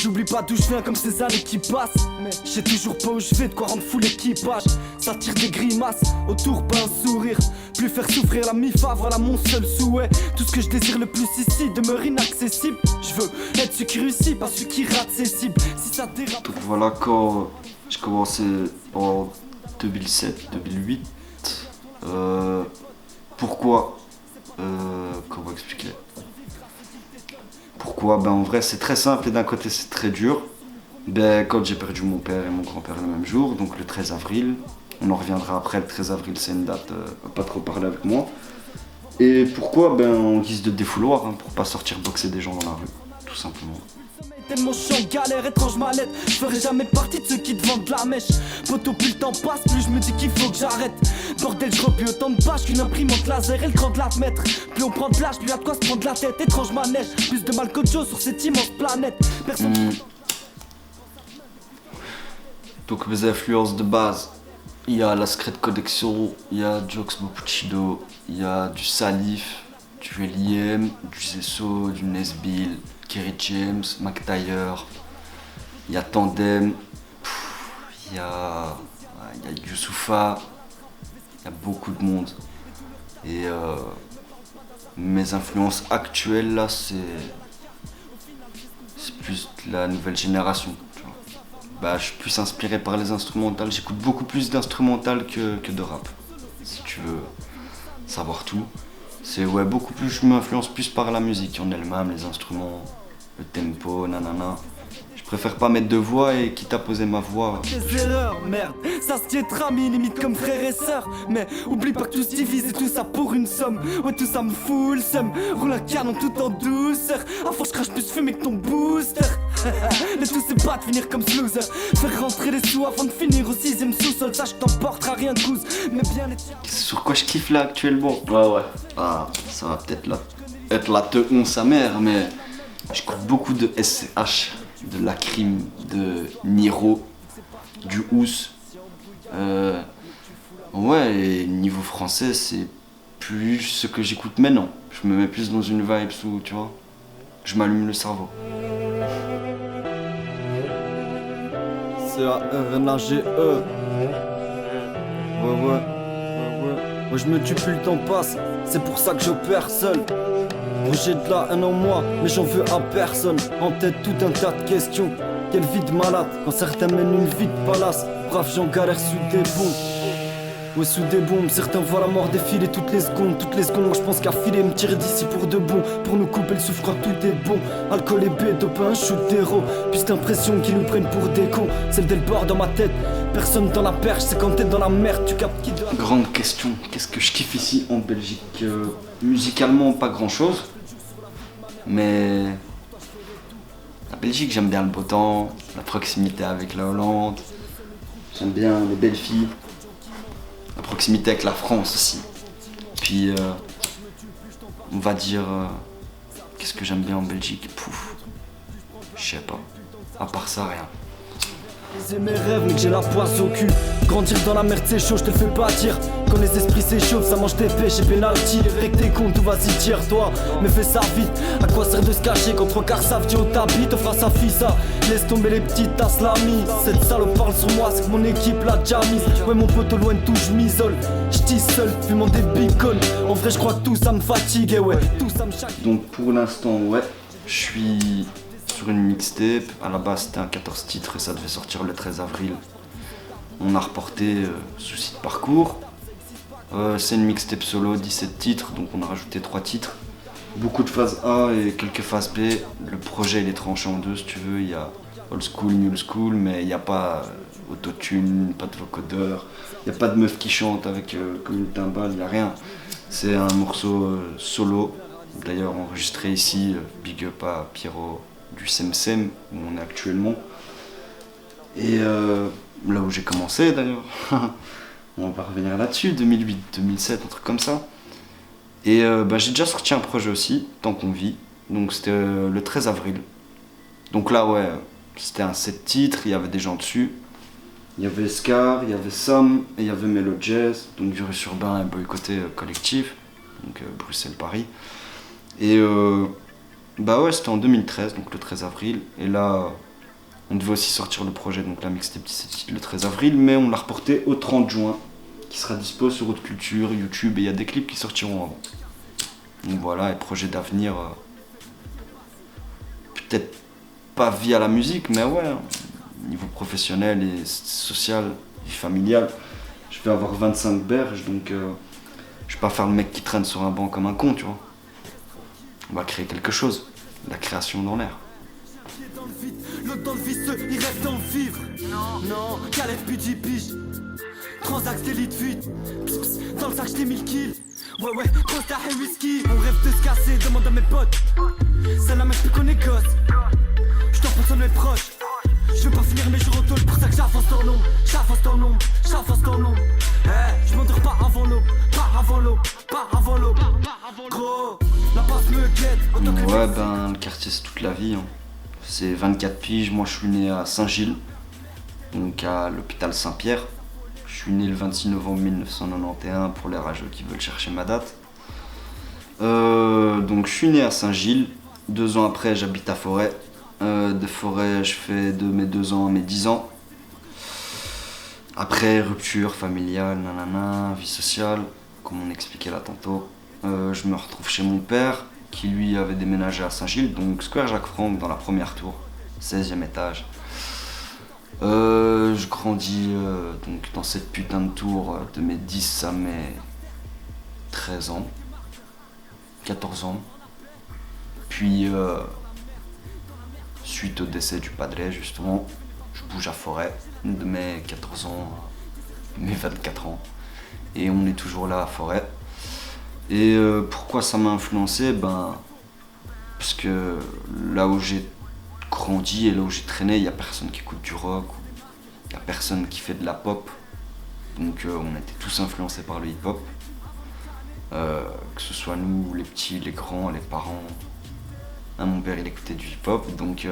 j'oublie pas d'où je viens comme ces années qui passent. Mais je sais toujours pas où je vais, de quoi rendre fou l'équipage. Ça tire des grimaces, autour pas un sourire. Plus faire souffrir la MIFA, voilà mon seul souhait. Tout ce que je désire le plus ici demeure inaccessible. Je veux être celui qui réussit, pas celui qui rate ses cibles. Si ça dérape. Donc voilà, quand j'ai commencé en 2007-2008, pourquoi comment expliquer? Pourquoi? Ben en vrai c'est très simple et d'un côté c'est très dur. Ben quand j'ai perdu mon père et mon grand-père le même jour, donc le 13 avril, on en reviendra après, le 13 avril c'est une date, pas trop parler avec moi. Et pourquoi? Ben en guise de défouloir, hein, pour pas sortir boxer des gens dans la rue, tout simplement. Tellement je suis en galère, étrange mallette. Je ferai jamais partie de ceux qui te vendent la mèche. Poto, plus le temps passe, plus je me dis qu'il faut que j'arrête. Bordel, je replie autant de pages qu'une imprimante laser et le grand de l'admettre. Plus on prend de l'âge, plus y'a de quoi se prendre la tête. Étrange manège, plus de mal qu'autre chose sur cette immense planète. Personne. Donc mes influences de base, il y a la Secret Collection, il y a Jokes Mopuchido, il y a du Salif, du L.I.M, du Zesso, du Nesbill, Kerry James, McTyre, il y a Tandem, il y a Youssoufa, il y a beaucoup de monde. Et mes influences actuelles là, c'est plus de la nouvelle génération. Tu vois. Bah, je suis plus inspiré par les instrumentales, j'écoute beaucoup plus d'instrumentales que de rap, si tu veux savoir tout. C'est ouais, beaucoup plus, je m'influence plus par la musique en elle-même, les instruments, le tempo, nanana. Je préfère pas mettre de voix et quitte à poser ma voix. Des erreurs, merde, ça se tient entre amis, limite comme frères et sœurs. Mais oublie pas que tout se divise et tout ça pour une somme. Ouais, tout ça me fout le seum, roule un canon tout en douceur. À force, je crache plus fumée que ton booster. Le tout c'est pas de finir comme ce loser. Faire rentrer les sous avant de finir au 6ème sous-sol. Sache que t'emporteras rien de cause, mais bien les tiens. Sur quoi je kiffe là actuellement? Ouais. Ah, ça va peut-être là être la te sa mère, mais j'écoute beaucoup de SCH, de Lacrim, de Niro, du Ous. Ouais, et niveau français, c'est plus ce que j'écoute maintenant. Je me mets plus dans une vibe où, tu vois, je m'allume le cerveau. C-A-R-N-A-G-E. Ouais. Moi je me tue plus le temps passe, c'est pour ça que j'opère seul. Moi j'ai de la haine en moi, mais j'en veux à personne. En tête tout un tas de questions, quelle vie de malade. Quand certains mènent une vie de palace, brave j'en galère sous des bombes. Ouais sous des bombes, certains voient la mort défiler toutes les secondes. Moi je pense qu'à filer me tirer d'ici pour de bon. Pour nous couper le souffle quand tout est bon. Alcool et bédo, pas un shoot d'héros. Puis cette impression qu'ils nous prennent pour des cons. Celle dès le bord dans ma tête, personne dans la perche. C'est quand t'es dans la merde, tu captes qui doit. Grande question, qu'est-ce que je kiffe ici en Belgique? Musicalement pas grand chose. Mais la Belgique, j'aime bien le beau temps, la proximité avec la Hollande. J'aime bien les belles filles. La proximité avec la France aussi. Puis, on va dire, qu'est-ce que j'aime bien en Belgique? Pouf, je sais pas. À part ça, rien. C'est mes rêves, mais que j'ai la poisse au cul. Grandir dans la merde, c'est chaud, je te le fais pas dire. Quand les esprits s'échauffent, ça mange des pêches et pénalty. Avec tes comptes, tout vas-y, tire-toi. Mais fais ça vite. À quoi sert de se cacher quand trois quarts savent, Dieu t'habite, offre à sa fille ça. Laisse tomber les petites tasses, l'ami. Cette salope parle sur moi, c'est que mon équipe l'a déjà mise. Ouais, mon pote au loin de tout, je m'isole. J'dis seul, fumant des bicoles. En vrai, je crois que tout ça me fatigue, et ouais, tout ça me chaque. Donc, pour l'instant, ouais, je suis sur une mixtape. À la base, c'était un 14 titres et ça devait sortir le 13 avril. On a reporté souci de parcours. C'est une mixtape solo, 17 titres, donc on a rajouté 3 titres. Beaucoup de phase A et quelques phases B. Le projet il est tranché en deux si tu veux. Il y a old school, new school, mais il n'y a pas autotune, pas de vocodeur. Il n'y a pas de meuf qui chante avec comme une timbale, il n'y a rien. C'est un morceau solo, d'ailleurs enregistré ici, big up à Pierrot du Semsem, où on est actuellement. Et là où j'ai commencé d'ailleurs, on va revenir là-dessus, 2008, 2007, un truc comme ça. Et j'ai déjà sorti un projet aussi, Tant qu'on vit, donc c'était le 13 avril. Donc là ouais, c'était un 7 titres, il y avait des gens dessus. Il y avait Scar, il y avait Sam et il y avait Melo Jazz, donc Virus Urbain et Boycotté Collectif, donc Bruxelles-Paris. Et ouais, c'était en 2013, donc le 13 avril. Et là, On devait aussi sortir le projet, donc la mixtape 17 titres le 13 avril, mais on l'a reporté au 30 juin, qui sera dispo sur Haute Culture, YouTube, et il y a des clips qui sortiront avant. Donc voilà, et projet d'avenir, peut-être pas via la musique, mais ouais, niveau professionnel et social et familial, je vais avoir 25 berges, donc je vais pas faire le mec qui traîne sur un banc comme un con, tu vois. On va créer quelque chose, la création dans l'air. L'autre dans le visseux, il rêve d'en vivre. Non, Caleb plus 10 piges. Transax d'élite fuite. Dans le sac j't'ai 1000 kills. Ouais, Costa et whisky. On rêve de se casser, demande à mes potes. C'est la même plus qu'on est gosse. J't'en pense à mes proches. Je veux pas finir mes jours au tôle, pour ça que j'avance dans l'ombre. J'avance dans l'ombre, j'avance dans l'ombre. Je m'endors pas avant l'aube, pas avant l'aube, pas avant l'aube. Gros, la passe me guette. Ouais, ben le quartier c'est toute la vie, hein. C'est 24 piges, moi je suis né à Saint-Gilles, donc à l'hôpital Saint-Pierre. Je suis né le 26 novembre 1991 pour les rageux qui veulent chercher ma date. Donc je suis né à Saint-Gilles, 2 ans après j'habite à Forêt. De Forêt je fais de mes 2 ans à mes 10 ans. Après rupture familiale, nanana, vie sociale, comme on expliquait là tantôt. Je me retrouve chez mon père, qui lui avait déménagé à Saint-Gilles, donc Square Jacques Franck dans la première tour, 16e étage. Je grandis donc dans cette putain de tour de mes 10 à mes 13 ans, 14 ans. Puis, suite au décès du padre, justement, je bouge à Forêt de mes 14 ans à mes 24 ans. Et on est toujours là à Forêt. Et pourquoi ça m'a influencé? Parce que là où j'ai grandi et là où j'ai traîné, il n'y a personne qui écoute du rock, il n'y a personne qui fait de la pop. Donc on était tous influencés par le hip-hop. Que ce soit nous, les petits, les grands, les parents. Mon père il écoutait du hip-hop, donc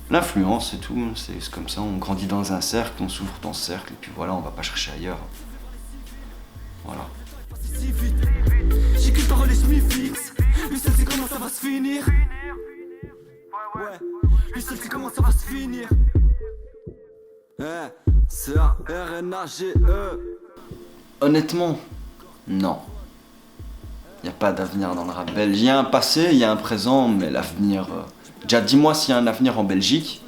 l'influence c'est tout, c'est comme ça, on grandit dans un cercle, on s'ouvre dans ce cercle et puis voilà, on va pas chercher ailleurs. Voilà. J'ai qu'une parole et je m'y fixe. Lui seul sait comment ça va se finir. Ouais, lui seul sait comment ça va se finir. C'est un R-N-A-G-E. Honnêtement, non. Il n'y a pas d'avenir dans le rap belge. Il y a un passé, il y a un présent, mais l'avenir... Déjà, dis-moi s'il y a un avenir en Belgique,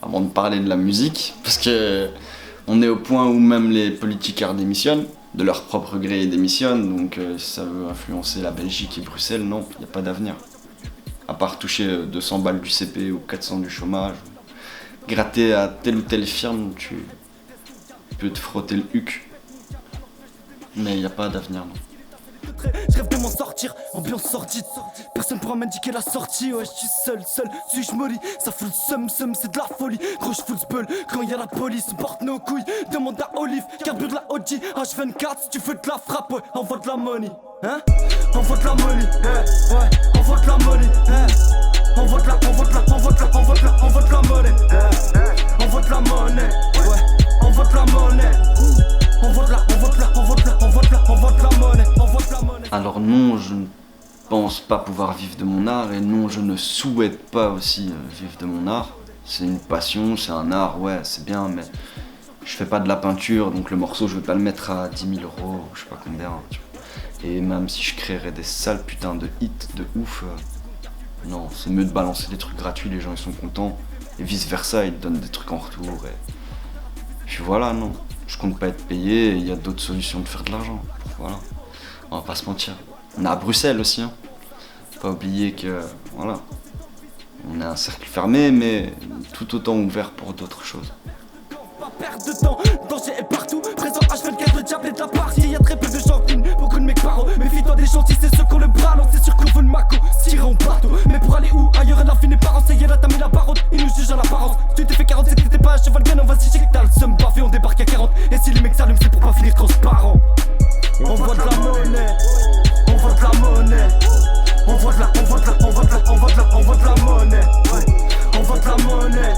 avant de parler de la musique, parce que on est au point où même les politiciens démissionnent, de leur propre gré ils démissionnent, donc si ça veut influencer la Belgique et Bruxelles, non, il n'y a pas d'avenir. À part toucher 200 balles du CP ou 400 du chômage, gratter à telle ou telle firme, tu peux te frotter le huc. Mais il n'y a pas d'avenir, non. Je rêve de m'en sortir, ambiance sordide. Personne pourra m'indiquer la sortie. Ouais, je suis seul, suis-je molly. Ça fout le seum, c'est de la folie. Gros, je fous le bull quand y a la police. On porte nos couilles, demande à Olive. Carbure de la OG, H24. Si tu veux de la frappe, ouais, envoie de la money. Hein? Envoie de la money, ouais, envoie de la money, envoie de la money, envoie de la monnaie, envoie de la monnaie, envoie de la monnaie. Alors non, je ne pense pas pouvoir vivre de mon art et non, je ne souhaite pas aussi vivre de mon art. C'est une passion, c'est un art, ouais, c'est bien, mais je fais pas de la peinture, donc le morceau, je vais pas le mettre à 10 000 €, je sais pas combien. Tu vois. Et même si je créerais des sales putains de hits de ouf, non, c'est mieux de balancer des trucs gratuits, les gens ils sont contents, et vice versa, ils te donnent des trucs en retour. Et puis voilà, non, je compte pas être payé, et il y a d'autres solutions de faire de l'argent, voilà. On va pas se mentir. On est à Bruxelles aussi, hein. Faut pas oublier que, voilà, on est un cercle fermé, mais tout autant ouvert pour d'autres choses. Pas perdre de temps, danger est partout. Présent H24, le diable est de la partie. Y'a très peu de gens qui beaucoup de mecs paro. Méfie-toi des gentils, c'est ceux qu'on le bras. Non, c'est sûr qu'on veut le maco, tirer en bateau. Mais pour aller où ailleurs, la vie n'est pas renseignée. Là, t'as mis la barotte, ils nous jugent à l'apparence. Si tu t'es fait 40, c'est que t'étais pas un cheval gagnant. Vas-y, j'ai que t'as le seum baffé, on débarque à 40. Et si les mecs s'allument, c'est pour pas finir transparent. On voit de la monnaie, on voit de la monnaie. On voit de la monnaie. On voit de la monnaie. On voit de la monnaie.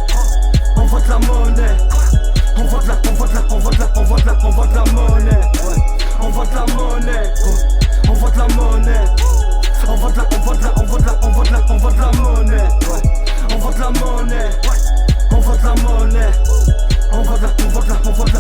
On voit de la monnaie. On voit de la monnaie. On voit de la monnaie. On voit de la monnaie. On voit de la monnaie. On voit de la monnaie. On voit de la monnaie. voit de la monnaie. On voit de la, on voit de la, on voit de